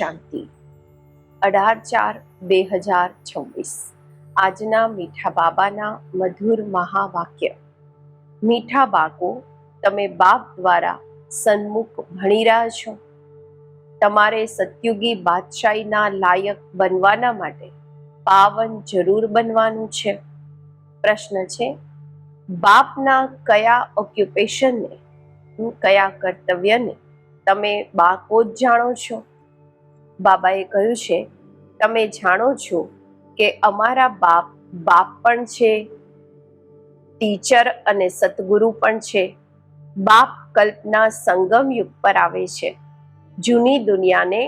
શાંતિ 18/4/2026 આજના મીઠા બાબાના મધુર મહાવાક્ય. મીઠા બાળકો, તમે બાપ દ્વારા સન્મુખ ભણી રહ્યા છો. તમારે સતયુગી બાદશાહીના લાયક બનવાના માટે પાવન જરૂર બનવાનું છે. પ્રશ્ન છે, બાપના કયા ઓક્યુપેશનને, કયા કર્તવ્યને તમે બાળકો જ જાણો છો? બાબાએ કહ્યું છે, તમે જાણો છો કે અમારા બાપ પણ છે, ટીચર અને સતગુરુ પણ છે. બાપ કલ્પના સંગમ યુગ પર આવે છે, જૂની દુનિયાને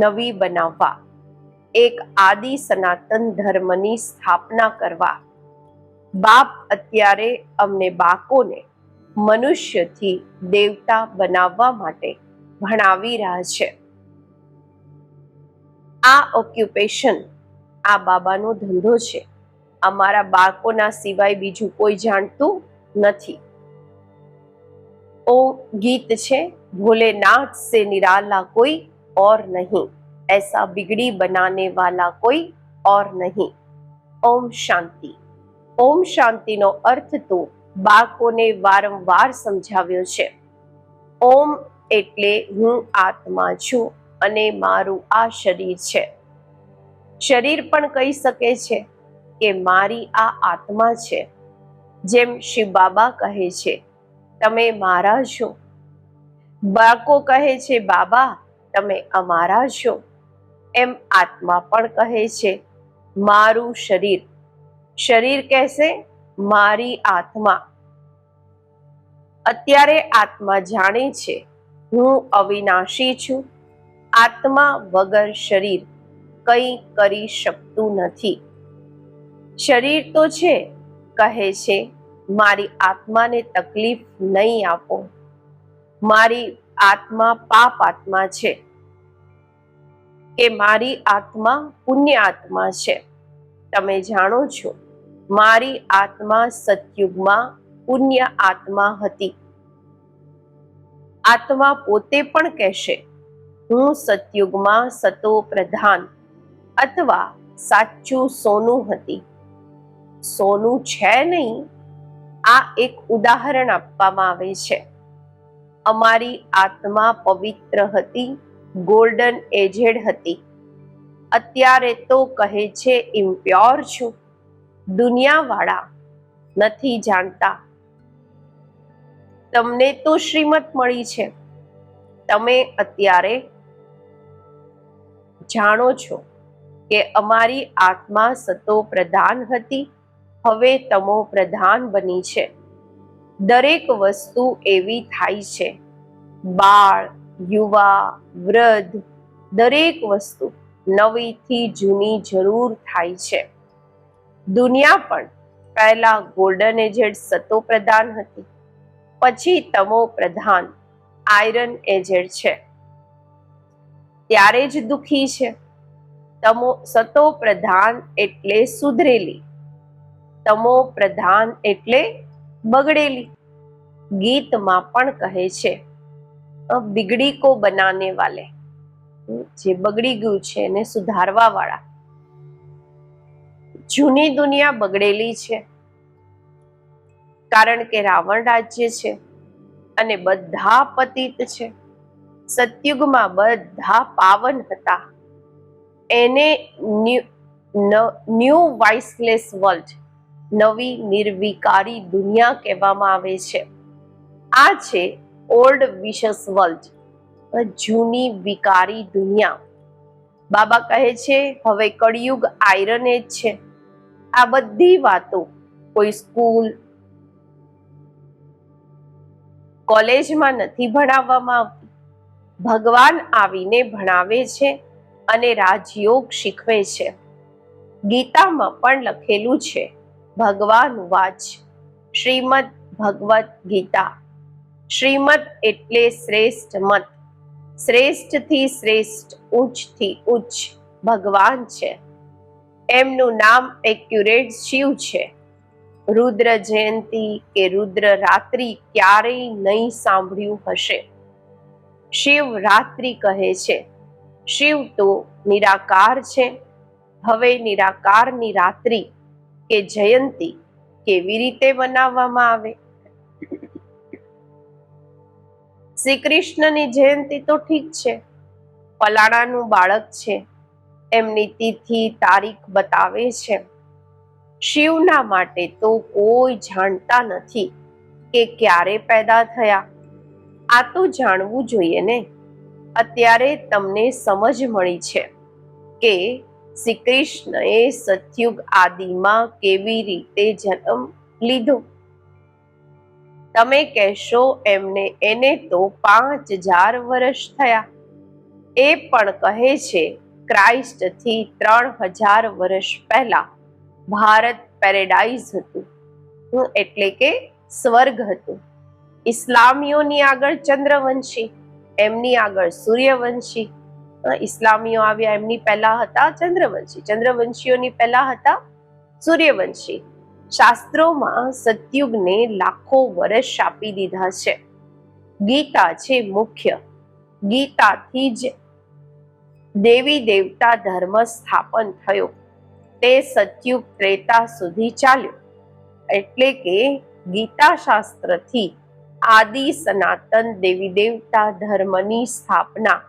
નવી બનાવવા, એક આદિ સનાતન ધર્મની સ્થાપના કરવા. બાપ અત્યારે અમને બાળકોને મનુષ્યથી દેવતા બનાવવા માટે ભણાવી રહ્યા છે. આ ઓક્યુપેશન, આ બાબાનો ધંધો છે. અમારા બાળકોના સિવાય બીજું કોઈ જાણતું નથી. ઓ ગીત છે, ભોલેનાથ સે નિરાલા કોઈ और नहीं, ऐसा बिगड़ी बनाने वाला कोई और नहीं. ઓમ શાંતિ. ઓમ શાંતિનો અર્થ તો બાળકોને વારંવાર સમજાવ્યો છે. ઓમ એટલે હું આત્મા છું અને મારું આ શરીર છે. શરીર પણ કહી શકે છે કે મારી આ આત્મા છે. જેમ શિવ બાબા કહે છે, તમે મારા છો. બાળકો કહે છે, બાબા તમે અમારા છો. એમ આત્મા પણ કહે છે, મારું શરીર. શરીર કહેશે, મારી આત્મા. અત્યારે આત્મા જાણે છે, હું અવિનાશી છું. આત્મા વગર શરીર કંઈ કરી શકતું નથી. શરીર તો છે, કહે છે, મારી આત્માને તકલીફ નહીં આપો. મારી આત્મા પાપ આત્મા છે કે મારી આત્મા પુણ્ય આત્મા છે. તમે જાણો છો, મારી આત્મા સતયુગમાં પુણ્ય આત્મા હતી. આત્મા પોતે પણ કહેશે, હું સતયુગમાં સતો પ્રધાન અથવા સાચું સોનું હતી. સોનું છે નહીં. આ એક ઉદાહરણ આપવામાં આવે છે. અમારી આત્મા પવિત્ર હતી, ગોલ્ડન એજેડ હતી. અત્યારે તો કહે છે ઇમ્પ્યોર છું. દુનિયાવાળા નથી જાણતા. તમને તો શ્રીમત મળી છે. તમે અત્યારે જાણો છો કે અમારી આત્મા સતો પ્રધાન હતી, હવે તમો પ્રધાન બની છે. દરેક વસ્તુ એવી થાય છે. બાળ, યુવા, વૃદ્ધ, દરેક વસ્તુ નવીથી જૂની જરૂર થાય છે. દુનિયા પણ પહેલા ગોલ્ડન એજેડ સતો પ્રધાન હતી, પછી તમો પ્રધાન આયરન એજેડ છે. ત્યારે જ દુખી છે. સતો પ્રધાન એટલે સુધરેલી, તમો પ્રધાન એટલે બગડેલી. ગીતમાં પણ કહે છે, બિગડી કો બનાને વાલે, જે બગડી ગયું છે એને સુધારવા વાળા. જૂની દુનિયા બગડેલી છે, કારણ કે રાવણ રાજ્ય છે અને બધા પતિત છે. સતયુગમાં બધા પાવન હતા. એને ન્યૂ વાઇસલેસ વર્લ્ડ, નવી નિર્વિકારી દુનિયા કહેવામાં આવે છે. આ છે ઓલ્ડ વિશસ વર્લ્ડ, જૂની વિકારી દુનિયા. બાબા કહે છે, હવે કળિયુગ આયરન એજ છે. આ બધી વાતો કોઈ સ્કૂલ, કોલેજમાં નથી ભણાવવામાં આવતી. ભગવાન આવીને ભણાવે છે અને રાજયોગ શીખવે છે. ગીતામાં પણ લખેલું છે, ભગવાન વાચ, શ્રીમદ ભગવદ ગીતા. શ્રીમદ એટલે શ્રેષ્ઠ મત. શ્રેષ્ઠથી શ્રેષ્ઠ, ઉચ્ચથી ઉચ્ચ ભગવાન છે. એમનું નામ એક્યુરેટ શિવ છે. રુદ્ર જયંતી કે રુદ્ર રાત્રિ ક્યારેય નહીં સાંભળ્યું હશે. શિવ રાત્રિ કહે છે. શિવ તો નિરાકાર છે. હવે નિરાકારની રાત્રિ કે જયંતી કેવી રીતે મનાવવામાં આવે? શ્રી કૃષ્ણની જયંતી તો ઠીક છે, ફલાણાનું બાળક છે, એમની તિથિ તારીખ બતાવે છે. શિવના માટે તો કોઈ જાણતા નથી કે ક્યારે પેદા થયા. આ તો જાણવું જોઈએ ને. અત્યારે તમને સમજ મળી છે કે શ્રી કૃષ્ણએ સતયુગ આદિમાં કેવી રીતે જન્મ લીધો. તમે કહેશો એને તો 5000 વર્ષ થયા. એ પણ કહે છે ક્રાઇસ્ટથી 3000 વર્ષ પહેલા ભારત પેરેડાઇઝ હતું, એટલે કે સ્વર્ગ હતું. ઇસ્લામીઓની આગળ ચંદ્રવંશી, એમની આગળ સૂર્યવંશી. ઇસ્લામીઓ આવ્યા એમની પહેલા હતા ચંદ્રવંશી, ચંદ્રવંશીઓની પહેલા હતા સૂર્યવંશી. શાસ્ત્રોમાં સતયુગને લાખો વર્ષ આપી દીધા છે. ગીતા છે મુખ્ય. ગીતાથી જ દેવી દેવતા ધર્મ સ્થાપન થયો. તે સતયુગ ત્રેતા સુધી ચાલ્યો. એટલે કે ગીતા શાસ્ત્રથી આદિ સનાતન દેવી દેવતા ધર્મની સ્થાપના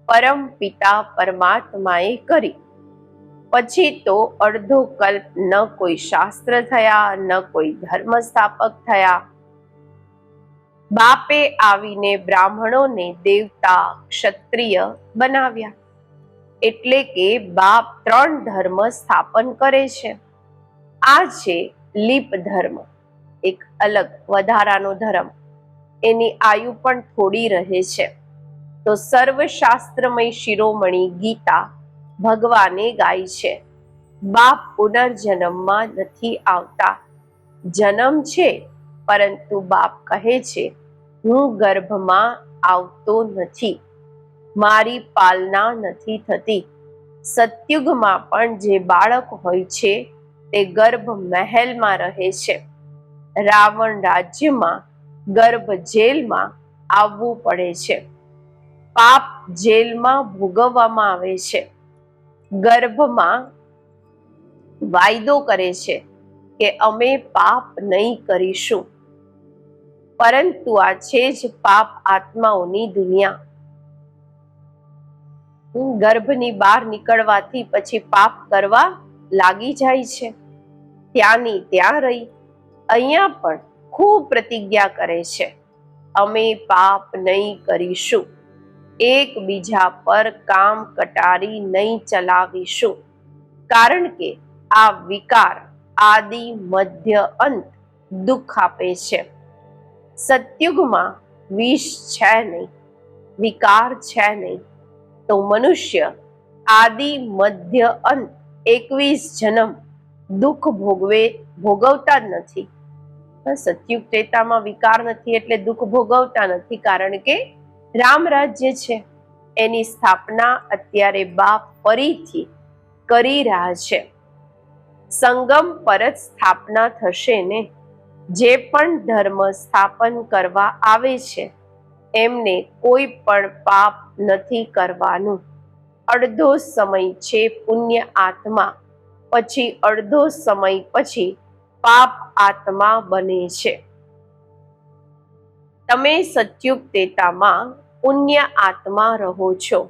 પરમ પિતા પરમાત્માએ કરી. પછી તો અડધો કલ્પ ન કોઈ શાસ્ત્ર થયા, ન કોઈ ધર્મ સ્થાપક થયા. બાપે આવીને બ્રાહ્મણોને દેવતા ક્ષત્રિય બનાવ્યા. એટલે કે બાપ 3 ધર્મ સ્થાપન કરે છે. આ છે લીપ ધર્મ, એક અલગ વધારાનો ધર્મ. એની આયુ પણ થોડી રહે છે. તો સર્વશાસ્ત્રમય શિરોમણી ગીતા ભગવાને ગાય છે, બાપ પુનર્જન્મમાં નથી આવતા. જન્મ છે પરંતુ બાપ કહે છે હું ગર્ભમાં આવતો નથી, મારી પાલના નથી થતી. સતયુગમાં પણ જે બાળક હોય છે તે ગર્ભ મહેલમાં રહે છે. રાવણ રાજ્યમાં ગર્ભ જેલમાં આવવું પડે છે. પાપ જેલમાં ભોગવવામાં આવે છે. ગર્ભમાં વાયદો કરે છે કે અમે પાપ નહીં કરીશું. પરંતુ આ છે જ પાપ આત્માઓની દુનિયા. ગર્ભની બહાર નીકળવાથી પછી પાપ કરવા લાગી જાય છે. ત્યાંની ત્યાં રહી અહીંયા પણ ખૂબ પ્રતિજ્ઞા કરે છે, અમે પાપ નહીં કરીશું, એકબીજા પર કામ કટારી નહીં ચલાવીશું. કારણ કે આ વિકાર આદિ મધ્ય અંત દુઃખ આપે છે. સતયુગમાં વિષ છે નહીં, વિકાર છે નહીં, તો મનુષ્ય આદિ મધ્ય અંત 21 જન્મ દુઃખ ભોગવતા જ નથી. સતયુગ ત્રેતામાં વિકાર નથી એટલે દુઃખ ભોગવતા નથી, કારણ કે રામ રાજ્ય છે. એની સ્થાપના અત્યારે બાપ ફરીથી કરી રહ્યા છે. સંગમ પર જ સ્થાપના થશે ને. જે પણ ધર્મ સ્થાપન કરવા આવે છે એમને કોઈ પણ પાપ નથી કરવાનું. અડધો સમય છે પુણ્ય આત્મા, પછી અડધો સમય પછી પાપ આત્મા બને છે. તમે સતયુગ ત્રેતામાં પુણ્ય આત્મા રહો છો,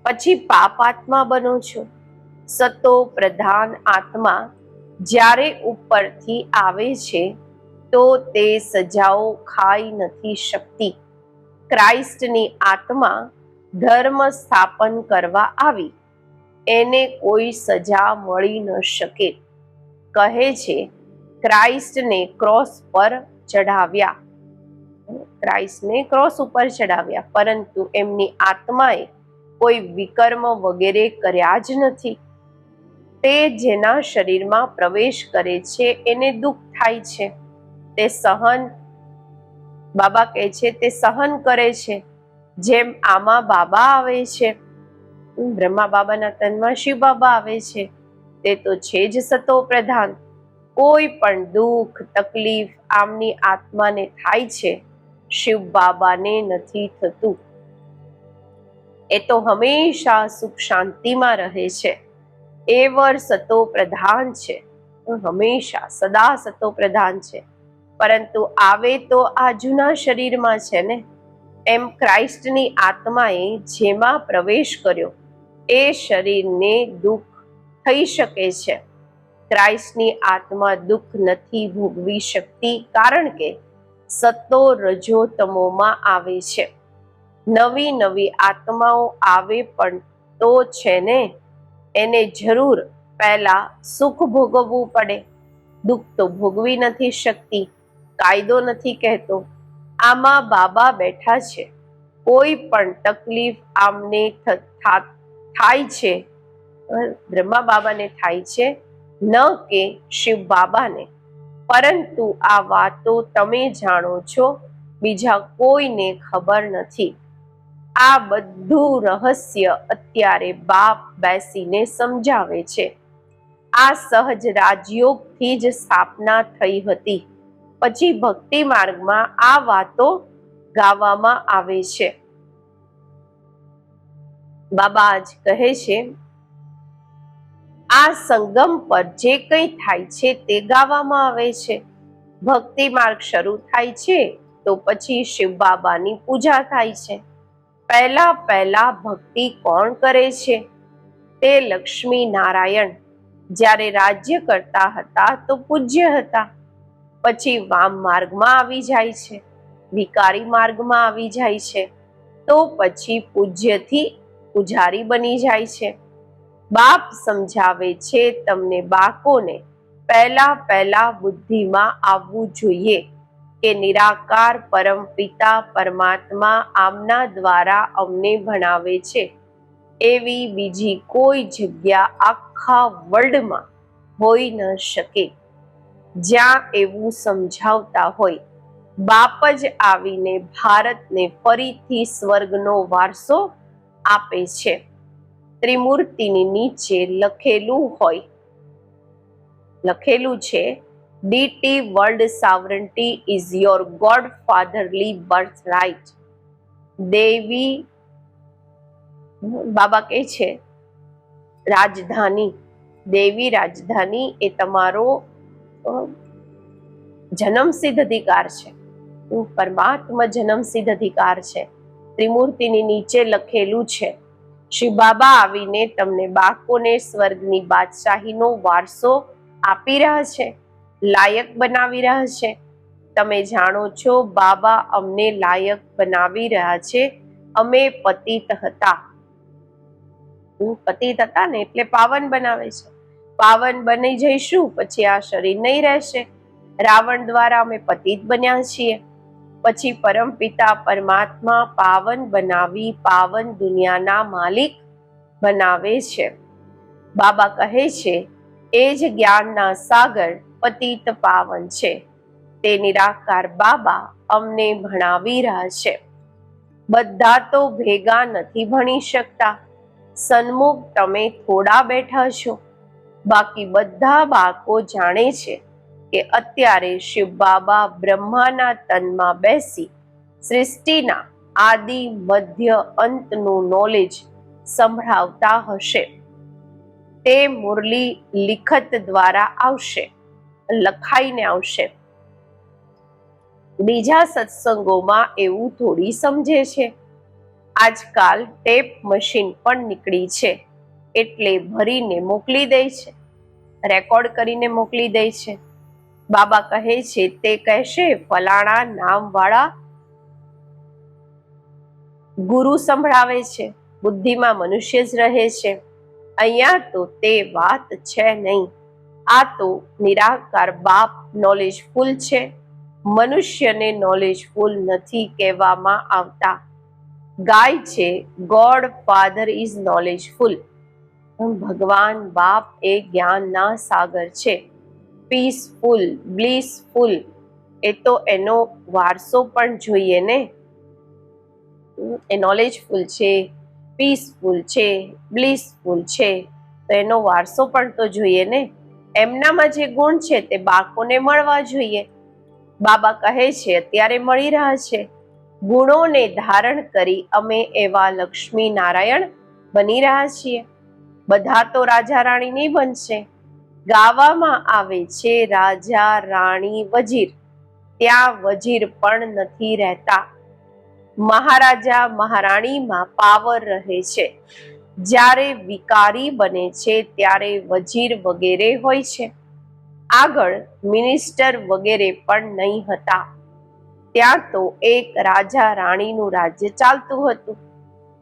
પછી પાપ આત્મા બનો છો. સતો પ્રધાન આત્મા જ્યારે ઉપરથી આવે છે તો તે સજાઓ ખાઈ નથી શકતી. ક્રાઇસ્ટની આત્મા ધર્મ સ્થાપન કરવા આવી, એને કોઈ સજા મળી ન શકે. કહે છે ક્રાઇસ્ટને ક્રોસ પર ચઢાવ્યા, ક્રાઇસ્ટને ક્રોસ ઉપર ચઢાવ્યા, પરંતુ એમની આત્માએ કોઈ વિકર્મ વગેરે કર્યા જ નથી. તે જેના શરીરમાં પ્રવેશ કરે છે એને દુઃખ થાય છે. તે સહન, બાબા કહે છે તે સહન કરે છે. જેમ આમાં બાબા આવે છે, બ્રહ્મા બાબાના તનમાં શિવ બાબા આવે છે, તે તો છે જ સતો પ્રધાન. કોઈ પણ દુઃખ તકલીફ આમની આત્માને થાય છે, શિવ બાબાને નથી થતું. એ તો હંમેશા સુખ શાંતિમાં રહે છે. એ વર સતો પ્રધાન છે, હંમેશા સદા સતો પ્રધાન છે. પરંતુ આવે તો આ જૂના શરીરમાં છે ને. એમ ક્રાઇસ્ટની આત્માએ જેમાં પ્રવેશ કર્યો એ શરીરને દુઃખ થઈ શકે છે. ક્રાઇસ્ટની આત્મા દુઃખ નથી ભોગવી શકતી, કારણ કે સત્તો રજો તમોમાં આવે છે. નવી નવી આત્માઓ આવે પણ તો છે ને, એને જરૂર પહેલા સુખ ભોગવવું પડે. દુઃખ તો ભોગવી નથી શકતી, કાયદો નથી કહેતો. આમાં બાબા બેઠા છે. કોઈ પણ તકલીફ આમને થાય છે, બ્રહ્મા બાબાને થાય છે, ન કે શિવ બાબાને. પરંતુ આ વાતો તમે જાણો છો, બીજા કોઈને ખબર નથી. આ બધું રહસ્ય અત્યારે બાપ બેસીને સમજાવે છે. આ સહજ રાજયોગથી જ સ્થાપના થઈ હતી. પછી ભક્તિ માર્ગમાં આ વાતો ગાવામાં આવે છે. બાબા આજ કહે છે, આ સંગમ પર જે કંઈ થાય છે તે ગાવામાં આવે છે. ભક્તિ માર્ગ શરૂ થાય છે તો પછી શિવ બાબાની પૂજા થાય છે. પહેલા પહેલા ભક્તિ કોણ કરે છે? તે લક્ષ્મી નારાયણ. જ્યારે રાજ્ય કરતા હતા તો પૂજ્ય હતા. પછી વામ માર્ગમાં આવી જાય છે, વિકારી માર્ગમાં આવી જાય છે, તો પછી પૂજ્યથી પૂજારી બની જાય છે. બાપ સમજાવે છે તમને બાળકોને, પહેલા પહેલા બુદ્ધિમાં આવવું જોઈએ કે નિરાકાર પરમ પિતા પરમાત્મા આમના દ્વારા અમને ભણાવે છે. એવી બીજી કોઈ જગ્યા આખા વર્લ્ડમાં હોઈ ન શકે જ્યાં એવું સમજાવતા હોય. બાપ જ આવીને ભારતને ફરીથી સ્વર્ગનો વારસો આપે છે. ત્રિમૂર્તિની નીચે લખેલું છે, deity world sovereignty is your God fatherly birth right. દેવી બાબા કહે છે, રાજધાની, દેવી રાજધાની એ તમારો જન્મસિદ્ધ અધિકાર છે. પરમાત્મા જન્મસિદ્ધ અધિકાર છે. ત્રિમૂર્તિની નીચે લખેલું છે. શ્રી બાબા આવીને તમને બાળકોને સ્વર્ગની બાદશાહીનો વારસો આપી રહ્યા છે, લાયક બનાવી રહ્યા છે. તમે જાણો છો, બાબા અમને લાયક બનાવી રહ્યા છે. અમે પતિત હતા ને એટલે પાવન બનાવે છે. પાવન બની જઈશું પછી આ શરીર નહીં રહેશે. રાવણ દ્વારા અમે પતિત બન્યા છીએ. પછી પરમપિતા પરમાત્મા પાવન બનાવી પાવન દુનિયાના માલિક બનાવે છે. બાબા કહે છે, એ જ જ્ઞાનના સાગર પતિત પાવન છે. તે નિરાકાર બાબા અમને ભણાવી રહ્યા છે. બધા તો ભેગા નથી ભણી શકતા. સન્મુખ તમે થોડા બેઠા છો, બાકી બધા બાળકો જાણે છે કે અત્યારે શિવ બાબા બ્રહ્માના તનમાં બેસી સૃષ્ટિના આદિ મધ્ય અંતનું નોલેજ સંભળાવતા હશે. તે મુરલી લિખત દ્વારા આવશે, લખાઈને આવશે. બીજા સત્સંગોમાં એવું થોડી સમજે છે. આજકાલ ટેપ મશીન પણ નીકળી છે, એટલે ભરીને મોકલી દે છે, રેકોર્ડ કરીને મોકલી દે છે. બાબા કહે છે, તે કહેશે ફલાણા નામવાળા ગુરુ સંભળાવે છે. બુદ્ધિમાં મનુષ્ય જ રહે છે. અહીંયા તો તે વાત છે નહીં. આ તો નિરાકાર બાપ નોલેજફુલ છે. મનુષ્યને નોલેજફુલ નથી કહેવામાં આવતા. ગાય છે, ગોડ ફાધર ઇઝ નોલેજફુલ. ભગવાન બાપ એ જ્ઞાનના સાગર છે. પીસફુલ, બ્લિસફુલ, એ તો એનો વારસો પણ જોઈએ ને. એ નોલેજફુલ છે, પીસફુલ છે, બ્લિસફુલ છે, તો એનો વારસો પણ તો જોઈએ ને. એમનામાં જે ગુણ છે તે બાળકોને મળવા જોઈએ. બાબા કહે છે અત્યારે મળી રહ્યા છે. ગુણોને ધારણ કરી અમે એવા લક્ષ્મી નારાયણ બની રહ્યા છીએ. બધા તો રાજા રાણી નહીં બનશે. ગાવામાં આવે છે રાજા રાણી વજીર, ત્યાં વજીર પણ નથી રહેતા. મહારાજા મહારાણીમાં પાવર રહે છે. જ્યારે વિકારી બને છે ત્યારે વજીર વગેરે હોય છે. આગળ મિનિસ્ટર વગેરે પણ નહીં હતા. ત્યાં તો એક રાજા રાણીનું રાજ્ય ચાલતું હતું.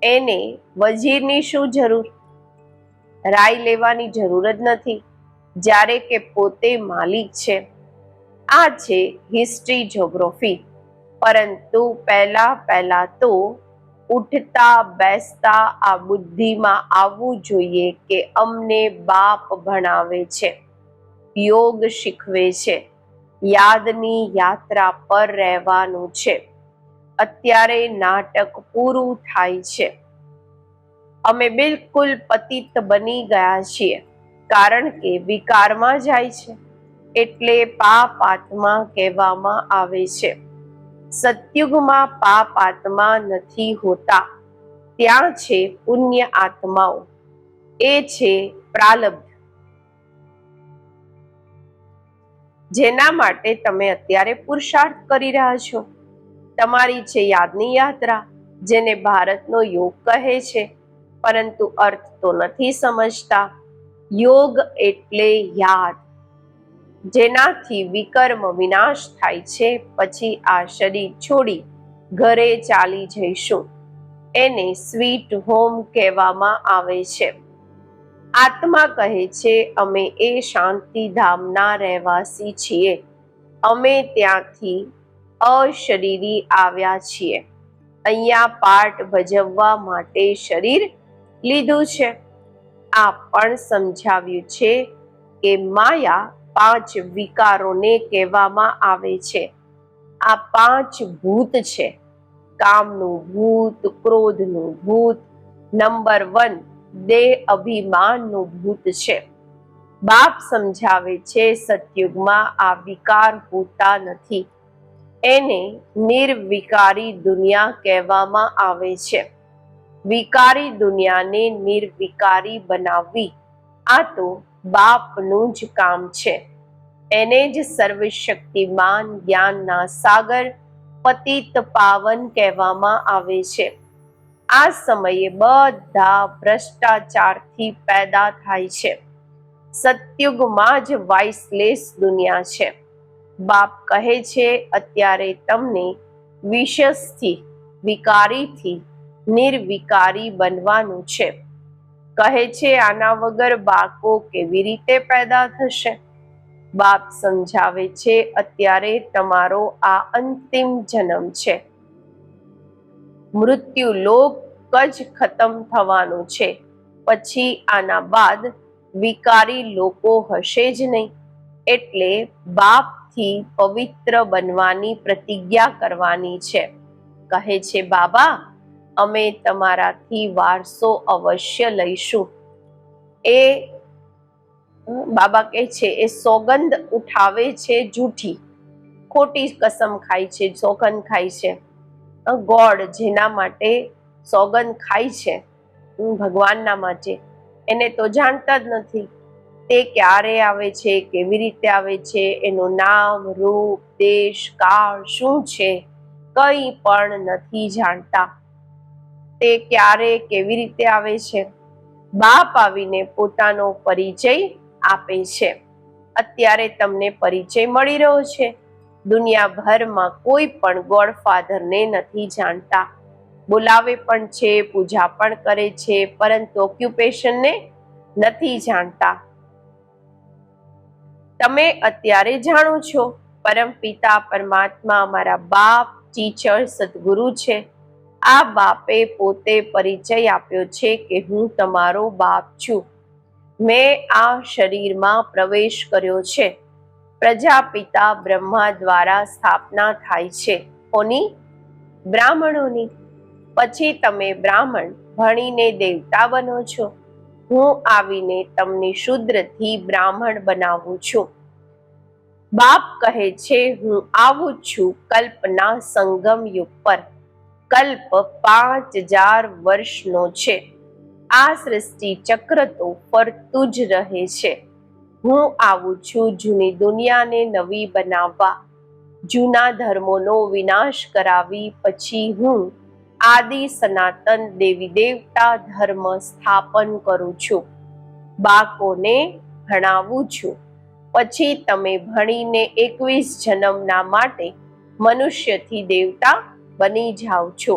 એને વજીરની શું જરૂર? રાય લેવાની જરૂર જ નથી, જ્યારે કે પોતે માલિક છે. આ છે હિસ્ટ્રી જ્યોગ્રાફી. પરંતુ પહેલા તો ઉઠતા બેસતા આ બુદ્ધિમાં આવવું જોઈએ કે અમને બાપ ભણાવે છે, યોગ શીખવે છે, યાદની યાત્રા પર રહેવાનું છે. અત્યારે નાટક પૂરું થાય છે. અમે બિલકુલ પતિત બની ગયા છીએ, કારણ કે વિકારમાં જાય છે. એટલે પાપ આત્મા કહેવામાં આવે છે. સતયુગમાં પાપ આત્મા નથી હોતા, ત્યાં છે પુણ્ય આત્માઓ. એ છે પ્રાલબ્ધ, જેના માટે તમે અત્યારે પુરુષાર્થ કરી રહ્યા છો. તમારી છે યાદની યાત્રા, જેને ભારતનો યોગ કહે છે, પરંતુ અર્થ તો નથી સમજતા. યોગ એટલે યાદ, જેનાથી વિકર્મ વિનાશ થાય છે. પછી આ શરીર છોડી ઘરે ચાલી જઈશું. એને સ્વીટ હોમ કહેવામાં આવે છે. આત્મા કહે છે અમે એ શાંતિધામના રહેવાસી છીએ. અમે ત્યાંથી અશરીરી આવ્યા છીએ. અહીંયા પાઠ ભજવવા માટે શરીર લીધું છે. આ પણ સમજાવ્યું છે કે માયા 5 વિકારોને કહેવામાં આવે છે. આ 5 ભૂત છે. કામનું ભૂત, ક્રોધનું ભૂત, નંબર 1 દેહ અભિમાનનું ભૂત છે. બાપ સમજાવે છે સતયુગમાં આ વિકાર હોતા નથી. એને નિર્વિકારી દુનિયા કહેવામાં આવે છે. વિકારી દુનિયાને નિર્વિકારી બનાવવી, આ તો બાપનું જ કામ છે. એને જ સર્વશક્તિમાન જ્ઞાનના સાગર પતિત પાવન કહેવામાં આવે છે. આ સમયે બધા ભ્રષ્ટાચારથી પેદા થાય છે. સતયુગમાં જ વાઇસલેસ દુનિયા છે. બાપ કહે છે અત્યારે તમને વિષસથી, વિકારીથી નિર્વિકારી બનવાનું છે. કહે છે આના વગર બાળકો કેવી રીતે પેદા થશે? બાપ સમજાવે છે અત્યારે તમારો આ અંતિમ જન્મ છે. મૃત્યુ લોક જ ખતમ થવાનું છે. પછી આના બાદ વિકારી લોકો હશે જ નહીં. એટલે બાપથી પવિત્ર બનવાની પ્રતિજ્ઞા કરવાની છે. કહે છે બાબા અમે તમારાથી વારસો અવશ્ય લઈશું. એ બાબા કહે છે એ સોગંદ ઉઠાવે છે જૂઠી, ખોટી કસમ ખાય છે, સોગંદ ખાય છે. ગોડ જેના માટે સોગંદ ખાય છે ભગવાનના માટે, એને તો જાણતા જ નથી. તે ક્યારે આવે છે, કેવી રીતે આવે છે, એનું નામ, રૂપ, દેશ, કાળ શું છે, કંઈ પણ નથી જાણતા. તે ક્યારે કેવી રીતે આવે છે? બાપ આવીને પોતાનો પરિચય આપે છે. અત્યારે તમને પરિચય મળી રહ્યો છે. દુનિયાભરમાં કોઈ પણ ગોડફાધરને નથી જાણતા. બોલાવે પણ છે, પૂજા પણ કરે છે, પરંતુ ઓક્યુપેશનને નથી જાણતા. તમે અત્યારે જાણો છો પરમપિતા પરમાત્મા અમારા બાપ, ટીચર, સદગુરુ છે. આ બાપે પોતે પરિચય આપ્યો છે કે હું તમારો બાપ છું. મેં આ શરીરમાં પ્રવેશ કર્યો છે. પ્રજાપિતા બ્રહ્મા દ્વારા સ્થાપના થાય છે. કોની? બ્રાહ્મણોની. પછી તમે બ્રાહ્મણ ભણીને દેવતા બનો છો. હું આવીને તમને શુદ્રથી બ્રાહ્મણ બનાવું છું. બાપ કહે છે હું આવું છું કલ્પના સંગમ યુગ પર. કલ્પ 5000 વર્ષનો છે. આ સૃષ્ટિ ચક્ર તો ફરતું જ રહે છે. હું આવું છું જૂની દુનિયાને નવી બનાવવા, જૂના ધર્મોનો વિનાશ કરાવી પછી હું આદિ સનાતન દેવી દેવતા ધર્મ સ્થાપન કરું છું. બાળકોને ભણાવું છું. પછી તમે ભણીને 21 જન્મના માટે મનુષ્યથી દેવતા બની જાઓ છો.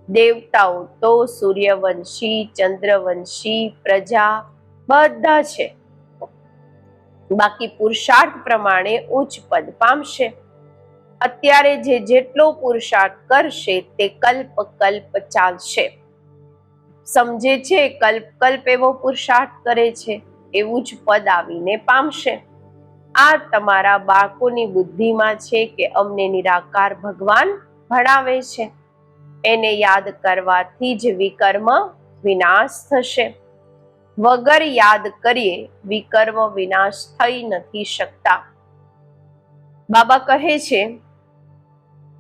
દેવતાઓ તો સૂર્યવંશી, ચંદ્રવંશી, પ્રજા બધા છે. બાકી પુરુષાર્થ પ્રમાણે ઉચ્ચ પદ પામશે. અત્યારે જેટલો પુરુષાર્થ કરશે તે કલ્પ કલ્પ ચાલશે. સમજે છે કલ્પ કલ્પ એવો પુરુષાર્થ કરે છે એવું જ પદ આવીને પામશે. આ તમારા બાળકોની બુદ્ધિમાં છે કે અમને નિરાકાર ભગવાન ભણાવે છે. એને યાદ કરવાથી જ વિકર્મ વિનાશ થશે. વગર યાદ કરીએ વિકર્મ વિનાશ થઈ નથી શકતા. બાબા કહે છે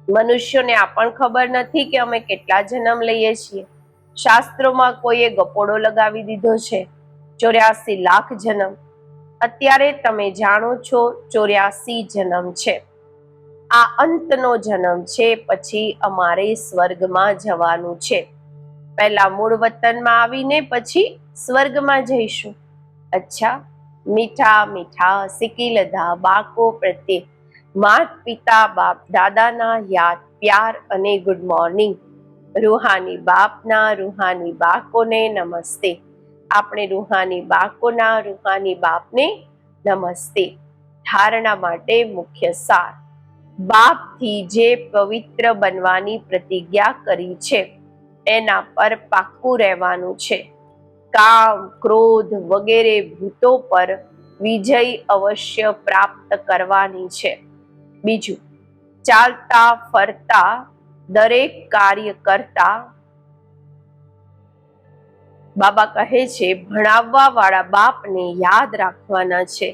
મનુષ્યોને આ પણ ખબર નથી કે અમે કેટલા જન્મ લઈએ છીએ. શાસ્ત્રોમાં કોઈએ ગપોડો લગાવી દીધો છે 84 લાખ જન્મ. અત્યારે તમે જાણો છો 84 જન્મ છે. આ અંતનો જન્મ છે. પછી અમારે સ્વર્ગમાં જવાનું છે. પહેલા મૂળ વતનમાં આવીને પછી સ્વર્ગમાં જઈશું. અચ્છા, મીઠા મીઠા સિકીલધા બાળકો પ્રત્યે માત પિતા બાપ દાદાના યાદ પ્યાર અને ગુડ મોર્નિંગ. રૂહાની બાપના રૂહાની બાળકોને નમસ્તે. આપણે રૂહાની બાળકોના રૂહાની બાપને નમસ્તે. ધારણા માટે મુખ્ય સાર. બાપથી જે પવિત્ર બનવાની પ્રતિજ્ઞા કરી છે એના પર પાક્કું રહેવાનું છે. કામ ક્રોધ વગેરે ભૂતો પર વિજય અવશ્ય પ્રાપ્ત કરવાની છે. બીજું, ચાલતા ફરતા દરેક કાર્ય કરતા બાબા કહે છે ભણાવવા વાળા બાપને યાદ રાખવાના છે.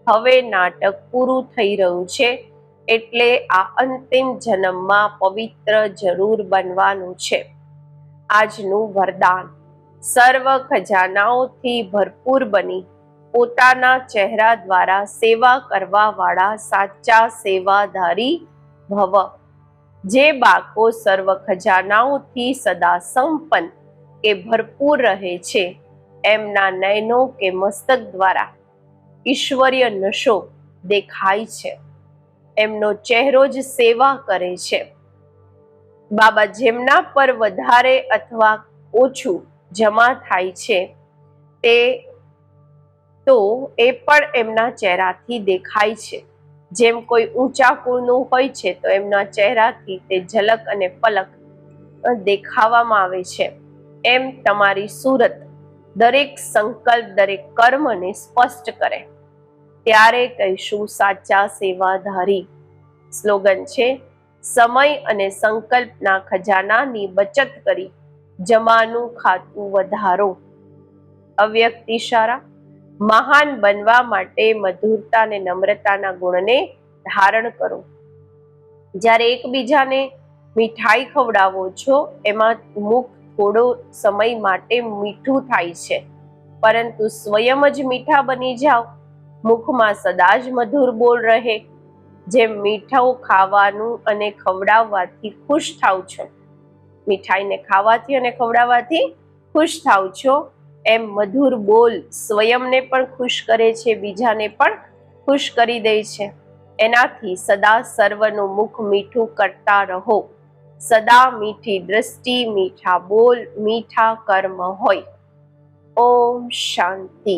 હવે નાટક પૂરું થઈ રહ્યું છે એટલે આ અંતિમ જન્મમાં પવિત્ર જરૂર બનવાનું છે. આજનું વરદાન: સર્વ ખજાનાઓથી ભરપૂર બની પોતાના ચહેરા દ્વારા સેવા કરવા વાળા સાચા સેવાધારી ભવ. જે બાળકો સર્વ ખજાનાઓથી સદા સંપન્ન કે ભરપૂર રહે છે એમના નયનો કે મસ્તક દ્વારા ઈશ્વરીય નશો દેખાય છે. એમનો ચહેરો જ સેવા કરે છે. બાબા જેમના પર વધારે અથવા ઓછું જમા થાય છે એ પણ એમના ચહેરાથી દેખાય છે. જેમ કોઈ ઊંચા કુળનું હોય છે તો એમના ચહેરાથી તે ઝલક અને પલક દેખાવામાં આવે છે. એમ તમારી સુરત દરેક સંકલ્પ દરેક કર્મને સ્પષ્ટ કરે ત્યારે કહીશું સાચા સેવાધારી. સ્લોગન છે: સમય અને સંકલ્પના ખજાનાની બચત કરી જમાનું ખાતું વધારો. અવ્યક્ત ઇશારા: મહાન બનવા માટે મધુરતા અને નમ્રતાના ગુણને ધારણ કરો. જ્યારે એકબીજાને મીઠાઈ ખવડાવો છો એમાં મુખ થોડો સમય માટે મીઠું થાય છે, પરંતુ સ્વયં જ મીઠા બની જાઓ. મુખમાં સદા જ મધુર બોલ રહે. જેમ મીઠું ખાવાનું અને ખવડાવવાથી ખુશ થાવ છો, મીઠાઈને ખાવાથી અને ખવડાવવાથી ખુશ થાવ છો, એમ મધુર બોલ સ્વયંને પણ ખુશ કરે છે, બીજાને પણ ખુશ કરી દે છે. એનાથી સદા સર્વનું મુખ મીઠું કરતા રહો. સદા મીઠી દ્રષ્ટિ, મીઠા બોલ, મીઠા કર્મ હોય. ઓમ શાંતિ.